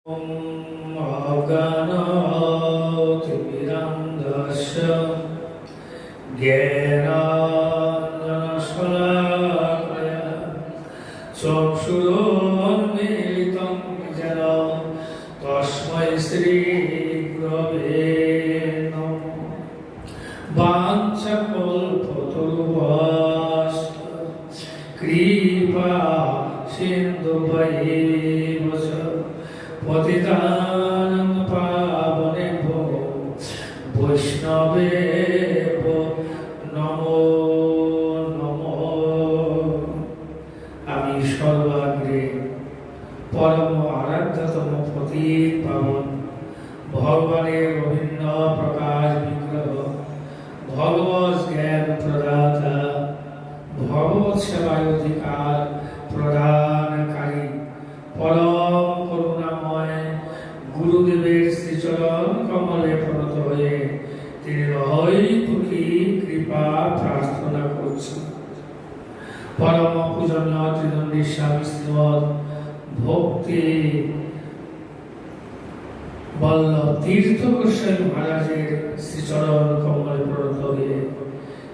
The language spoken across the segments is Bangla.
অজ্ঞানতিমিরান্ধস্য জ্ঞানাঞ্জনশলাকয়া চক্ষুরুন্মীলিতং যেন তস্मै শ্রীগুরবে নমঃ। বাঞ্ছাকল্পতরুভ্যশ্চ কৃপা সিন্ধুভ্যেব চ পতিতানাং পাবনেভ্যো বৈষ্ণবেভ্যো নমো নমঃ। আমি সর্বাগ্রে পরম আরাধ্যতম পতিত পাবন ভগবানের অভিন্ন প্রকাশ বিগ্রহ ভগবৎ জ্ঞান প্রদাতা ভগবৎ সেবায় অধিকার প্রদানকারী পরম করুণাময় গুরুদেবের শ্রীচরণ কমলে প্রণত হয়ে তিনি রহৈতুকী কৃপা প্রার্থনা করছি। পরম পূজনীয় ত্রিদণ্ডী স্বামী শ্রীমৎ ভক্তি বল্লভ তীর্থ গোস্বামী মহারাজের শ্রীচরণ কমলে প্রণত হয়ে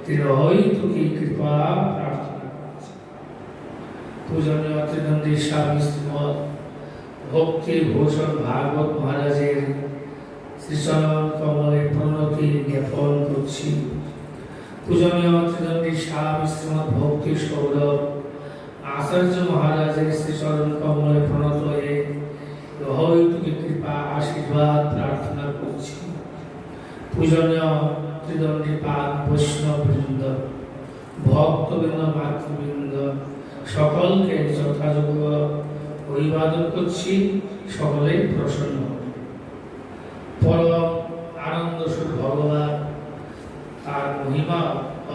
তিনি রহৈতুকী কৃপা প্রার্থনা করছি। পূজনীয় ত্রিদণ্ডী স্বামী শ্রীমৎ ভক্তি ভূষণ ভাগবত মহারাজের শ্রীচরণ কমলে প্রণতি জ্ঞাপন করছি। পূজনীয় ত্রিদণ্ডী স্বামী শ্রীমৎ ভক্তি সৌরভ আচার্য মহারাজের শ্রীচরণ কমলে প্রণত হয়ে রহৈতুকী কৃপা আশীর্বাদ প্রার্থনা করছি। পূজনীয় ত্রিদণ্ডী পাদ বৈষ্ণব বৃন্দ ভক্তবৃন্দ মাতৃবৃন্দ সকলকে যথাযোগ্য অভিবাদন করছি। সকলেই প্রসন্ন পরম আনন্দস্বরূপ ভগবান, তার মহিমা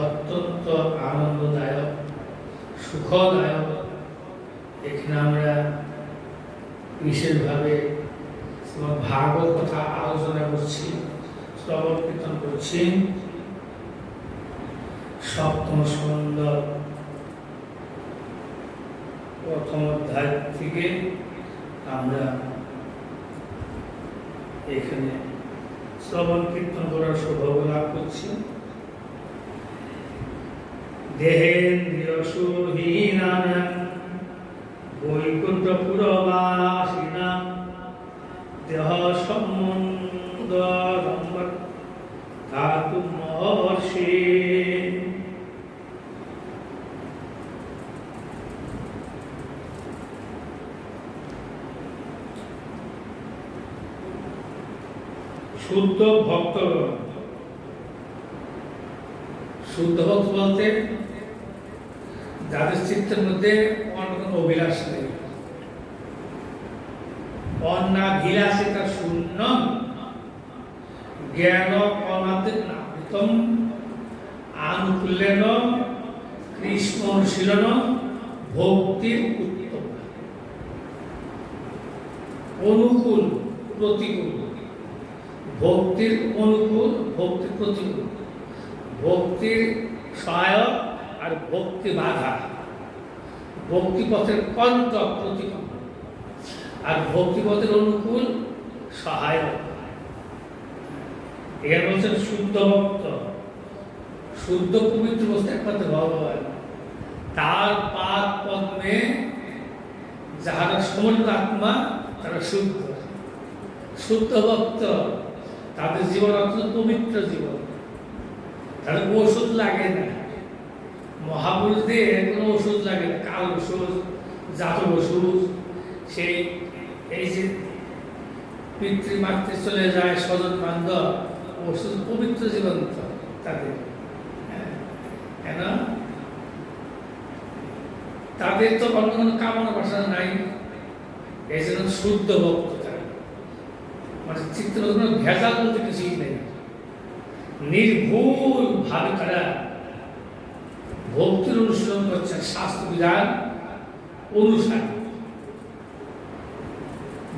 অত্যন্ত আনন্দদায়ক সুখদায়ক। এখানে আমরা বিশেষভাবে ভাগবত কথা আলোচনা করছি, শ্রবণ কীর্তন করছি। সপ্তম স্কন্ধ প্রথম অধ্যায় থেকে আমরা এখানে শ্রবণ কীর্তন করার সৌভাগ্য লাভ করছি। দেহেন্দ্রিয় সুহীনানাং বৈকুণ্ঠপুরবাসিনাং দেহ সম্বন্ধ ধাতু মহর্ষি। শুদ্ধ ভক্তগণ, শুদ্ধ ভক্ত বলতে যাদের চিত্তের মধ্যে অন্য কোনো অভিলাষ নেই, অন্নাভিলাষিতা শূন্য জ্ঞান কর্মাদিতম আনুকূল্যেন কৃষ্ণ অনুশীলন ভক্তির উত্তম। অনুকূল প্রতিকূল, ভক্তির অনুকূল ভক্তির প্রতিকূল, ভক্তির সহায়ক আর ভক্তি বাধা, ভক্তিপথের কণ্টক প্রতিকূল আর ভক্তিপথের অনুকূল সহায়ক। এর বলছেন শুদ্ধ ভক্ত, শুদ্ধ পবিত্র বস্তু একমাত্র ভগবান। তার পাদ পদ্মে যাহারা সমর্পিত আত্মা তারা শুদ্ধ শুদ্ধ ভক্ত। তাদের জীবন অত্যন্ত পবিত্র জীবন, তাদের ওষুধ লাগে না। মহাপুরুষদের কোনো ওষুধ লাগে না, কাল ওষুধ জাতক ওষুধ। সেই এই যে পিতৃমাতৃ চলে যায় স্বজন বান্ধব, ওষুধ পবিত্র জীবন তাদের। কেন তাদের তো অন্য কোনো কামনা বাসনা নাই, এই জন্য শুদ্ধ ভক্ত। মানে চিত্র ভেজাল বলতে কিছুই নেই, নির্ভুল ভাবে তারা ভক্তির অনুশীলন করছেন, শাস্ত্র বিধান অনুসারে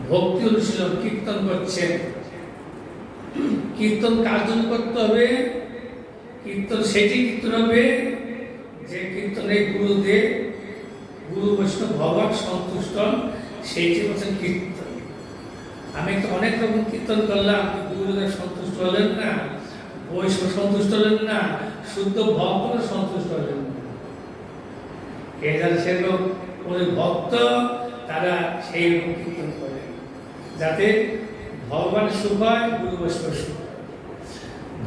ভক্তি অনুশীলন কীর্তন করছেন। কীর্তন কার জন্য করতে হবে? কীর্তন সেটি কীর্তন হবে যে কীর্তনে গুরুদেব গুরু বৈষ্ণব ভগবান সন্তুষ্ট, সেইটি হচ্ছে কীর্তন। আমি তো অনেক রকম কীর্তন করলাম, গুরুদেব সন্তুষ্ট হলেন না, বৈষ্ণব সন্তুষ্ট হলেন না, শুদ্ধ ভক্তরা সন্তুষ্ট হলেন না। সেরকম ওই ভক্ত তারা সেই রকম কীর্তন করে যাতে ভগবানের সুখ হয়, গুরু বৈষ্ণবের সুখ হয়।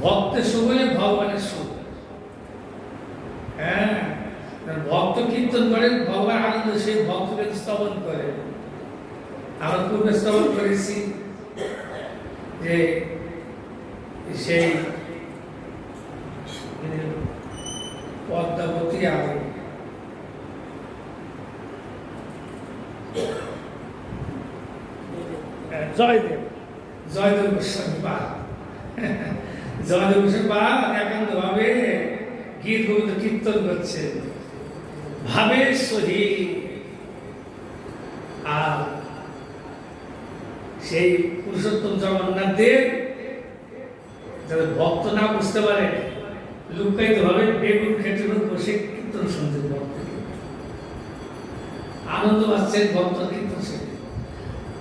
ভক্তের সুখ হলে ভগবানের সুখ। হ্যাঁ, ভক্ত কীর্তন করেন, ভগবান আনন্দ সেই ভক্তকে স্তবন করে। আমরা পূর্বে স্তবন করেছি যে সেই পদ্মাবতী আগে জয়দেব গোস্বামী পা জয়দেব গোস্বামী পা একান্ত ভাবে গীত গোবিন্দ কীর্তন করছে ভাবে সহিত। আর সেই পুরুষোত্তম জগন্নাথ দেব যাতে ভক্ত না বুঝতে পারে লুকায়িত ভাবে বেগুন ক্ষেত্রে বসে কীর্তন শুনছেন, ভক্ত আনন্দ পাচ্ছেন, ভক্ত কীর্তন শুনে।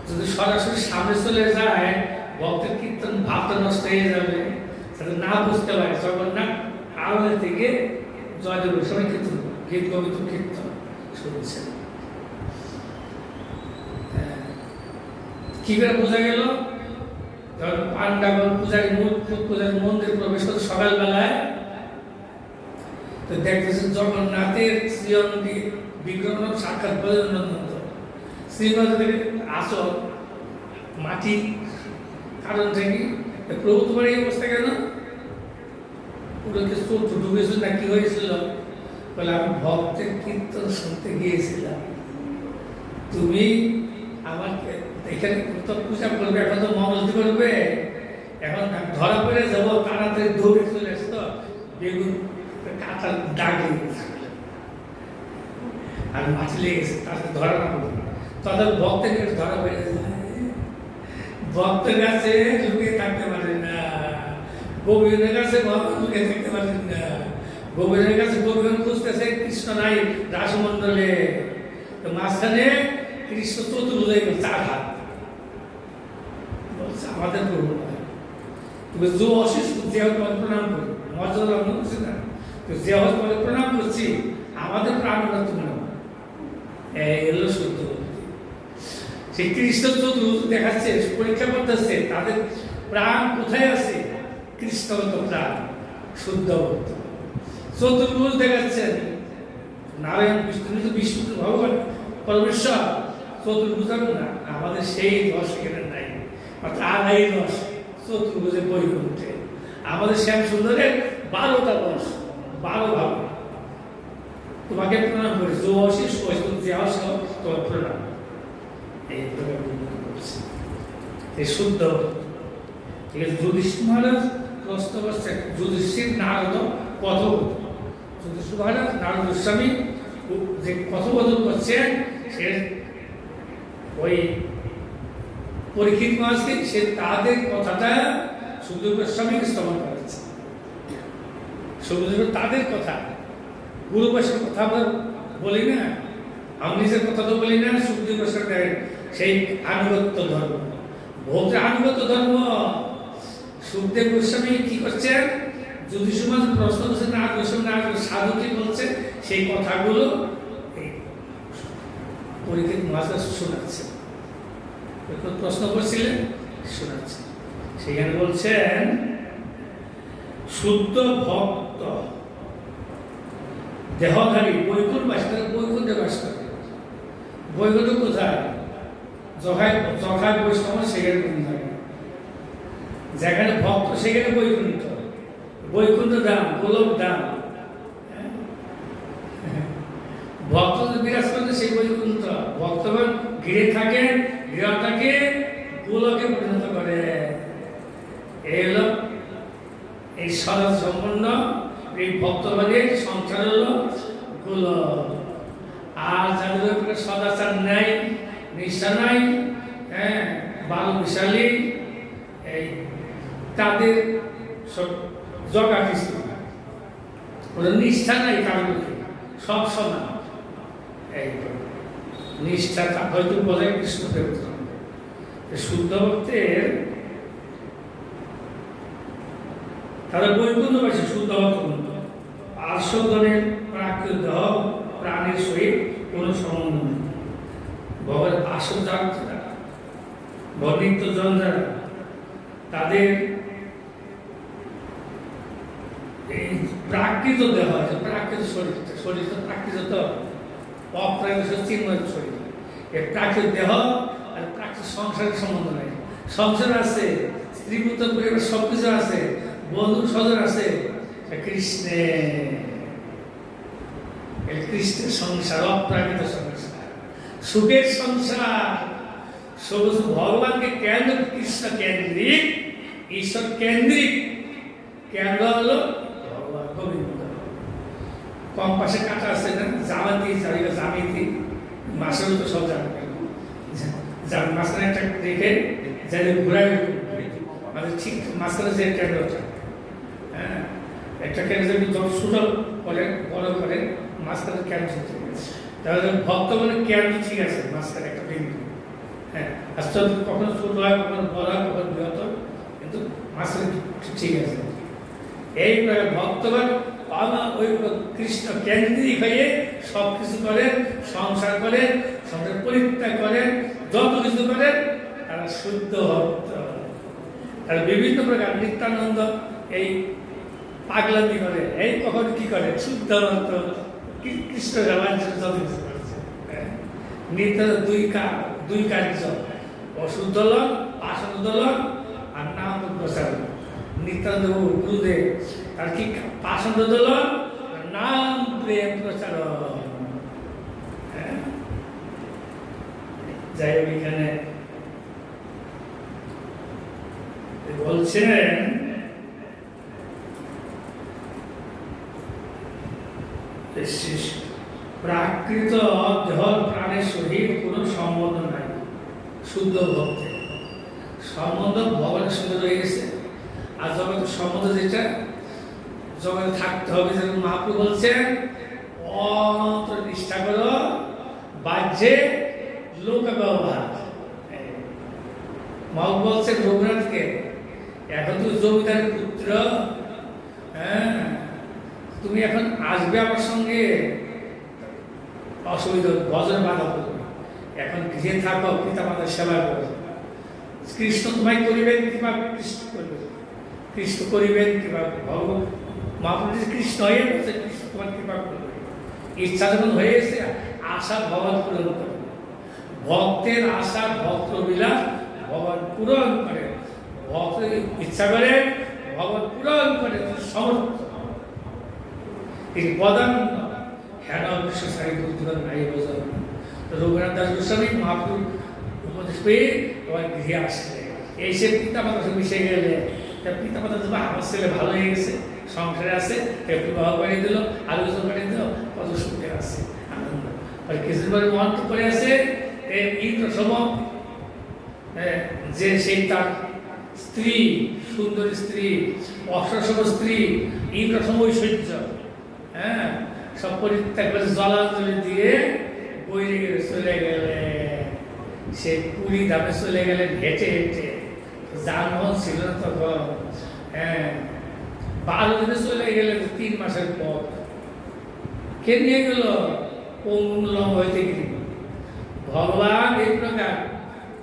যদি সরাসরি সামনে চলে যায় ভক্তের কীর্তন ভাবটা নষ্ট হয়ে যাবে, তাহলে না বুঝতে পারে জগন্নাথ আড়ালে থেকে জয়দেব গোস্বামী কীর্তন গীত গোবিন্দ কীর্তন শুনছেন। কি করে বোঝা গেল? যখন পাণ্ডাগণ পূজারী পূজারী মন্দির প্রবেশ করতে সকালবেলায়, তো দেখতেছেন জগন্নাথের শ্রীঅঙ্গী বিগ্রহ সাক্ষাৎ বৈজনন্দ শ্রীনাথের আসল মাটি। কারণ কি প্রভু তোমার এই অবস্থা কেন? পুরো কিছু ডুবেছিল না, কি হয়েছিল? বলে আমি ভক্তের কীর্তন শুনতে গিয়েছিলাম, তুমি আমাকে এখানে পূজা করবে, এখন তো মঙ্গলতি করবে, এখন ধরা পড়ে যাবো, তাড়াতাড়ি দৌড়ে চলে আসতো, বেগুন কাঁচা দাগ লেগেছে আর মাটি লেগেছে, তাতে ধরা না পড়বে। তাদের ভক্তের কাছে ধরা পড়ে যায়, ভক্তের কাছে লুকিয়ে থাকতে পারেন না, গোবিন্দের কাছে ভক্ত লুকিয়ে থাকতে পারেন না। গোবিন্দের কাছে গোবিন্দ খুঁজতেছে, কৃষ্ণ নাই রাসমণ্ডলে, তো মাঝখানে কৃষ্ণ চতুর্ভুজে চার হাত বলছে আমাদের প্রভু নয়, তুমি যে অশিস যে তোমাকে প্রণাম করি, মর্যাদা লগ্ন করছি না, তো যে তোমাকে প্রণাম করছি, আমাদের প্রাণ তুমি নাও। এলো সত্য সেই কৃষ্ণ চতুর্ভুজ দেখাচ্ছে, পরীক্ষা করতেছে তাদের প্রাণ কোথায় আছে, কৃষ্ণগত প্রাণ শুদ্ধ চতুর্ভুজ দেখাচ্ছেন। নারায়ণ বিষ্ণু বিষ্ণু ভগবান পরমেশ্বর চতুর্ভুজ না, আমাদের সেই রস এখানে নাই, অর্থাৎ আড়াই রস চতুর্ভুজে বৈকুণ্ঠে। আমাদের শ্যাম সুন্দরের 12টা রস, 12 ভাব। তোমাকে প্রণাম করি, যে অশিস যে আসো তোমার প্রণাম। এই এই শুদ্ধ যুধিষ্ঠির মহারাজ প্রশ্ন করছেন, যুধিষ্ঠির নারদ কথোপকথন, যুধিষ্ঠির মহারাজ নারদ গোস্বামী যে কথোপকথন করছেন, সে ওই পরীক্ষিত মহারাজকে সে তাদের কথাটা সুখদেব গোস্বামীকে শ্রবণ করাচ্ছে। সুখদেব তাদের কথা, গুরু বৈষ্ণবের কথা আমরা বলি না, আমি নিজের কথা তো বলি না, সুখদেব গোস্বামী সেই আনুগত্য ধর্ম, ভৌতের আনুগত্য ধর্ম। সুখদেব গোস্বামী কি করছেন, যদি সমাজ প্রশ্ন করছেন না গোস্বামী না সাধু কি বলছেন, সেই কথাগুলো পরীক্ষিত মহারাজ শোনাচ্ছে। প্রশ্ন করছিলেন, শোনাচ্ছে। সেখানে বলছেন শুদ্ধ ভক্ত দেহধারী বৈকুণ্ঠ বাস করে, বৈকুণ্ঠে বাস করে। বৈকুণ্ঠ কোথায়? যথায় বৈষ্ণব সেখানে বৈকুণ্ঠ, যেখানে ভক্ত সেখানে বৈকুণ্ঠ। বৈকুণ্ঠ দাম, গোলক দাম। ভক্ত বিরাজ করতে সেই বৈকুণ্ঠ, ভক্তগণ ঘিরে থাকেন, গৃহটাকে গোলকে পরিণত করে। এই হলো এই সদা সম্পন্ন এই ভক্তবাদের সংসার হলো গোলক। আর যাদের উপরে সদাচার নাই, নিষ্ঠা নাই, হ্যাঁ, বালু বিশালী, এই তাদের জগা কিছু ওদের নিষ্ঠা নাই, কারণ সব সমান। এই নিষ্ঠা হয়তো বলে কৃষ্ণদেব, শুদ্ধ ভক্তের তারা বৈকুণ্ঠবাসী শুদ্ধ ভক্ত পার্শ্বগণের প্রাকৃত দেহ প্রাণের সহিত কোনো সম্বন্ধ নেই। ভগবানের পার্শ্ব যাত্রা বর্ণিত জন যারা তাদের এই প্রাকৃত দেহ আছে, প্রাকৃত শরীর তো প্রাকৃত তো অপ্রাকৃত চিন্ময় শরীর। এই প্রাকৃত দেহ আর প্রাকৃত সংসারের সম্বন্ধ নাই। সংসার আছে, স্ত্রী পুত্র পরিবার সব কিছু আছে, বন্ধু স্বজন আছে, কৃষ্ণের সংসার, অপ্রাকৃত সংসার, সুখের সংসার। সমস্ত ভগবানকে কেন্দ্র, কৃষ্ণ কেন্দ্রিক, ঈশ্বর কেন্দ্রিক কেন্দ্র হলো ভগবান গোবিন্দ। কম পাশে কাটা আছে না, জামাতি জামিতি মাসের তো সব জানবে, মাঝখানে একটা রেখে যাতে ঘুরাই, মানে ঠিক মাঝখানে যে কেন্দ্রটা, হ্যাঁ, একটা কেন্দ্র যদি যত ছোটো করেন বড় করেন মাঝখানে কেন্দ্র তাহলে ভক্ত মানে কেন্দ্র ঠিক আছে, মাঝখানে একটা বিন্দু। হ্যাঁ, আস্তে আস্তে কখনো ছোট হয়, কখনো বড় হয়, কখনো বৃহত্তর, কিন্তু মাঝখানে ঠিক আছে। এই ভক্তগণ ওই কৃষ্ণ কেন্দ্রিক হয়ে সব কিছু করেন, সংসার করেন, সংসার পরিত্যাগ করেন, যত কিছু করেন, তারা শুদ্ধ ভক্ত। তারা বিভিন্ন প্রকার নিত্যানন্দ এই পাগলামি করে, এই কখন কি করে, শুদ্ধ ভক্ত কৃষ্ণ রামায়ণ যত কিছু করেছে। নিত্যানন্দ দুই কার্য, অশুদ্ধ লন, পাষণ্ড লন আর নাম প্রচার। নিত্যানন্দ গুরুদেব আর কি পাষণ্ড দোলন, নাম প্রেম প্রচারণ। যাই হোক, এখানে বলছেন প্রাকৃত দেহ প্রাণের সহিত কোনো সম্বন্ধ নাই। শুদ্ধ ভক্তের সম্বন্ধ ভগবানের সঙ্গে রয়ে গেছে। আর জগতের সম্বন্ধ যেটা জগতে থাকতে হবে, যেমন মহাপ্রভু বলছেন অন্তর নিষ্ঠা করো, বাহ্যে লোক ব্যবহার। মহাপ্রভু বলছেন রঘুনাথকে, এখন তুমি জমিদারের পুত্র, হ্যাঁ, তুমি এখন আসবে আমার সঙ্গে, অসুবিধা ভজন বাধা করবে, এখন গৃহে থাকো, পিতা মাতার সেবা করো। কৃষ্ণ তোমায় করিবেন কিংবা কৃষ্ণ করবে, কৃষ্ণ করিবেন কিংবা ভগবান মহাপ্রভু কৃষ্ণ হয়ে বলছে, কৃষ্ণ তোমার কৃপা করবে। ইচ্ছা যখন হয়ে গেছে, আশা ভগবান পূরণ করবে। ভক্তের আশা ভক্ত বিলাস ভগবান পূরণ করে, ভক্ত ইচ্ছা করে ভগবান পূরণ করে, সমর্থ। তিনি প্রধান হেন বিশ্বাসী বুদ্ধিমান নাই বোঝান। রঘুনাথ দাস গোস্বামী মহাপ্রভু উপদেশ পেয়ে তোমার গৃহে আসলে, এসে পিতা মাতার সঙ্গে মিশে গেলে, পিতা মাতা তো আমার ছেলে ভালো হয়ে গেছে, সংসারে আছে, বিবাহ বানিয়ে দিল, আলোচনা বানিয়ে দিল, কত সুখে আছে, আনন্দ। কিছুদিন মন তো করে আছে ইন্দ্রসম, যে সেই তার স্ত্রী, সুন্দরী স্ত্রী, অপ্সরসম স্ত্রী, ইন্দ্রসম ঐশ্বর্য, হ্যাঁ, সব পরিত্যাগ করে জলাঞ্জলি দিয়ে বইরে গেলে চলে গেলে, সে পুরী ধামে চলে গেলেন হেঁটে হেঁটে, যানবাহন ছিল না তখন। হ্যাঁ, 12 দিনে চলে গেলেন, 3 মাসের পর। কে নিয়ে গেল? পঙ্গু লঙ্ঘ হইতে গিরি। ভগবান এই প্রকার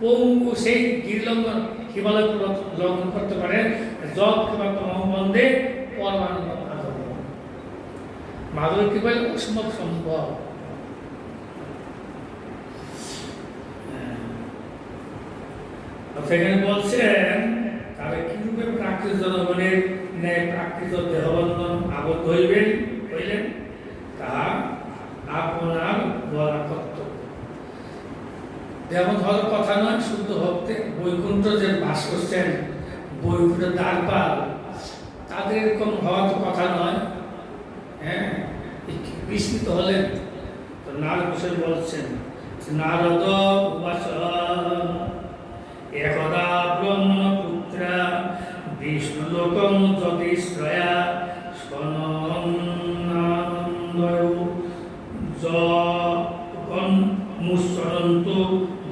পঙ্গু সেই গিরিলঙ্ঘন হিমালয় লঙ্ঘন করতে পারেন, জল কিংবা মহম্বন্ধে পরমানন্দ মাধব। মাধবের কি বলে অসম্ভব সম্ভব। সেখানে বলছেন তাহলে কিরূপে প্রাকৃত জনগণের ন্যায় প্রাকৃত দেহবন্ধন আবদ্ধ হইলেন, তাহা আপনার বলা কর্তব্য। যেমন হওয়ার কথা নয়, শুদ্ধ ভক্তে বৈকুণ্ঠ যে বাস করছেন, বৈকুণ্ঠের দ্বারপাল, তাদের এরকম হওয়ার তো কথা নয়। হ্যাঁ, বিস্মিত হলেন। তো নারদ বিষয় বলছেন, নারদ উবাচ একদা ব্রহ্মপুত্রা বিষ্ণুলোকং যতিশ্রয়া স্বনন্দয় মুসরন্তু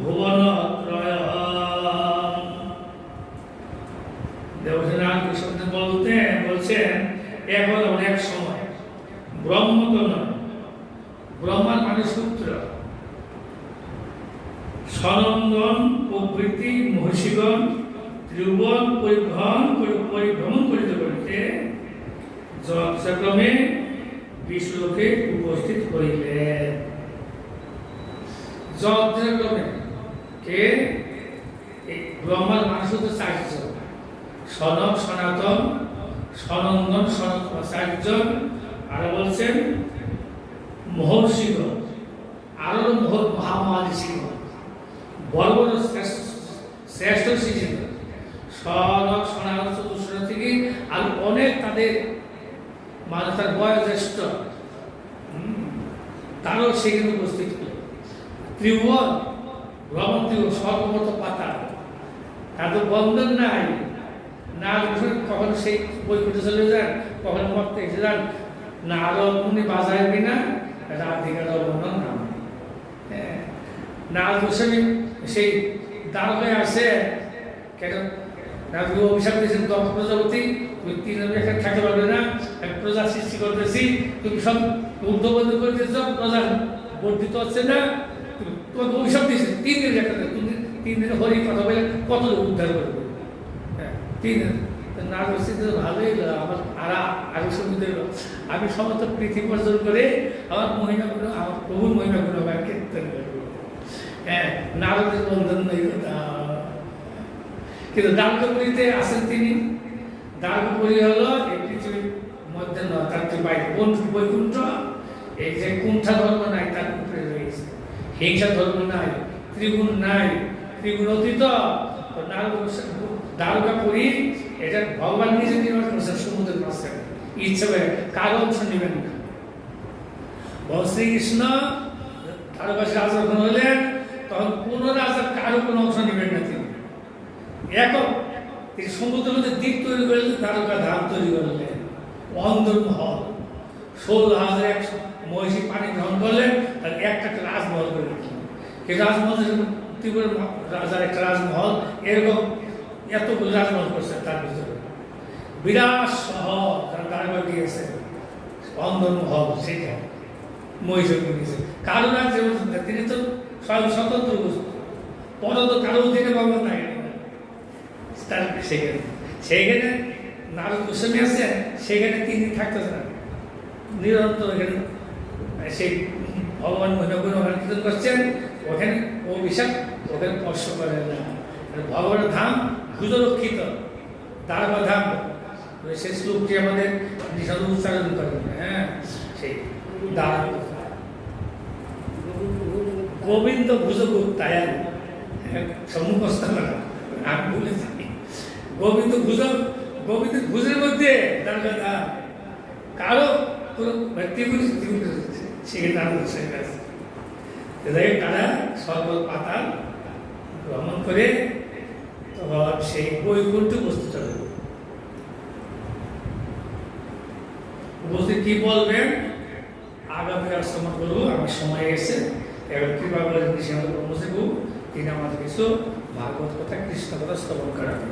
ভুবনত্রয় দেবশ্রী নারায়ণ কৃষ্ণ বলছেন এখন অনেক সময় ব্রহ্মকে নয়, ব্রহ্মার মানে সূত্র, সনন্দন প্রভৃতি মহর্ষিগণ ত্রিভুবন পরিভ্রমণ করিতে করিতে যথাক্রমে বিশ্বলোকে উপস্থিত হইলেন। যথাক্রমে কে? ব্রহ্মার মানুষ হতে চারজন, সনক সনাতন সনন্দন চারজন, আর বলছেন মহর্ষিগণ, আরো মহামহাদেশিগণ, বড় বড় শ্রেষ্ঠ শিশির সনক সনাতন চতুর্থ থেকে আর অনেক তাদের মানে তার বয়োজ্যেষ্ঠ তারও সেখানে উপস্থিত হল। ত্রিভুবন ভ্রমণ ত্রিভুবন সর্বমত পাতা, তাদের বন্ধন নাই, না কখনো সেই বই করতে চলে যান, কখনো মরতে এসে যান, না আরো উনি বাজাইবি না রাধিকার বন্ধন নাম। হ্যাঁ, না গোস্বামী সেই দ্বারকায় আসে কেন? রাজগুরু অভিশাপ দিয়েছেন দক্ষ প্রজাপতি, তুমি 3 এখানে থাকতে পারবে না, আমি প্রজা সৃষ্টি করতেছি, তুমি সব ঊর্ধ্ববন্ধ করে দিয়েছ, প্রজা বর্ধিত হচ্ছে না, তোমাকে অভিশাপ দিয়েছে 3 দিন দেখাতে, তুমি 3 দিনে হরি কথা বলে কত উদ্ধার করবে? হ্যাঁ, 3 দিন না করছি তো ভালোই, আমার আরো সুবিধা হলো, আমি সমস্ত পৃথিবী অর্জন করে আমার মহিমাগুলো, আমার প্রভুর মহিমাগুলো আমার কীর্তন করবো। হ্যাঁ, নারদের বন্ধন নেই। কিন্তু দ্বারকাপুরীতে আসেন তিনি। দ্বারকাপুরী হলো এই পৃথিবীর মধ্যে নয়, তার যে বাইরে বৈকুণ্ঠ, এই যে কুণ্ঠা ধর্ম নাই তার উপরে রয়েছে, হিংসা ধর্ম নাই, ত্রিগুণ নাই, ত্রিগুণ অতীত। দ্বারকাপুরী এটা ভগবান নিজে নির্মাণ করেছেন সমুদ্রের মাঝখানে, ইচ্ছে করে কারো অংশ নেবেন না। শ্রীকৃষ্ণ দ্বারকাশী রাজা যখন হলেন তখন কোন রাজার কারো কোনো অংশ নেবেন না তিনি একক। তিনি সমুদ্রের মধ্যে দ্বীপ তৈরি করলেন, দ্বারকা ধাম তৈরি করলেন, অন্দরমহল 16,100 মহিষী পানি গ্রহণ করলেন, তার একটা রাজমহল করে দিলেন। এই রাজমহল ত্রিপুরা রাজার একটা রাজমহল, এরকম এতগুলো রাজমহল করছে, তার ভিতরে বিরাট শহর তার দ্বারকা দিয়েছে, অন্দরমহল সেটা মহিষী দিয়েছে। কারো রাজ্যে তিনি তো স্বয়ং স্বতন্ত্র বস্তু, পরত কারো দিনে ভগবান নাই তার সেইখানে নারদ গোস্বামী আছে, সেখানে তিনি থাকতেছে না, নিরন্তর এখানে সেই ভগবান মহিমাগুণ ওখানে কীর্তন করছেন, ওখানে অভিশাপ ওখানে স্পর্শ করে না। ভগবানের ধাম ভুজরক্ষিত, দ্বারকা ধাম, সেই শ্লোকটি আমাদের নিষাদ উচ্চারণ করেন। হ্যাঁ, সেই দ্বারকা গোবিন্দ ভুজগুপ তায়াল সম্মুখস্থ করা, আমি বলেছি গোবিন্দ ভুজের মধ্যে দ্বারকা ধাম, কারো কোনো ত্রিভুজ সেখানে আছে। তারা সর্বত পাতাল ভ্রমণ করে তখন সেই বৈকুণ্ঠ বস্তু চলে উপস্থিত। কি বলবেন আগামী আলোচনা করবো, আমার সময় এসে এবার কৃপা করে ব্রহ্মদেব তিনি আমাদের কিছু ভাগবত কথা কৃষ্ণ কথা শ্রবণ করাবেন।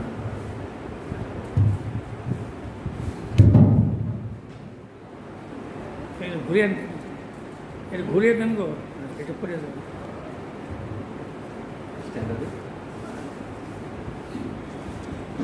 ঘুরিয়ে দেন গো, এটা করে যাবেন।